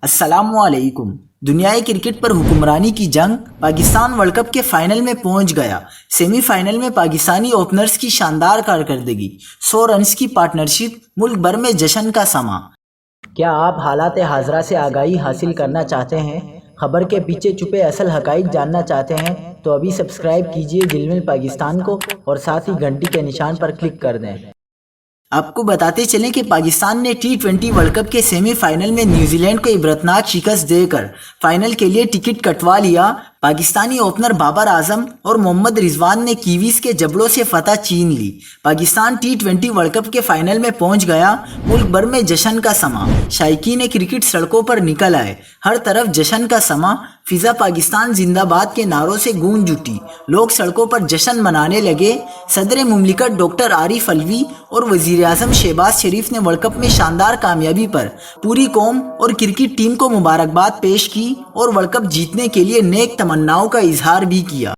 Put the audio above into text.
السلام علیکم۔ دنیائے کرکٹ پر حکمرانی کی جنگ پاکستان ورلڈ کپ کے فائنل میں پہنچ گیا۔ سیمی فائنل میں پاکستانی اوپنرز کی شاندار کارکردگی، 100 رنز کی پارٹنرشپ، ملک بھر میں جشن کا سماں۔ کیا آپ حالات حاضرہ سے آگاہی حاصل کرنا چاہتے ہیں؟ خبر کے پیچھے چھپے اصل حقائق جاننا چاہتے ہیں تو ابھی سبسکرائب کیجئے جلمل پاکستان کو اور ساتھ ہی گھنٹی کے نشان پر کلک کر دیں۔ آپ کو بتاتے چلیں کہ پاکستان نے T20 ورلڈ کپ کے سیمی فائنل میں نیوزی لینڈ کو عبرتناک شکست دے کر فائنل کے لیے ٹکٹ کٹوا لیا۔ پاکستانی اوپنر بابر اعظم اور محمد رضوان نے کیویز کے جبڑوں سے فتح چھین لی۔ پاکستان T20 ورلڈ کپ کے فائنل میں پہنچ گیا، ملک بھر میں جشن کا سماں۔ شائقین کرکٹ سڑکوں پر نکل آئے، ہر طرف جشن کا سماں، فضا پاکستان زندہ باد کے نعروں سے گونج اٹھی، لوگ سڑکوں پر جشن منانے لگے۔ صدر مملکت ڈاکٹر عارف علوی اور وزیر اعظم شہباز شریف نے ورلڈ کپ میں شاندار کامیابی پر پوری قوم اور کرکٹ ٹیم کو مبارکباد پیش کی اور ورلڈ کپ جیتنے کے لیے نیک تمناؤں کا اظہار بھی کیا۔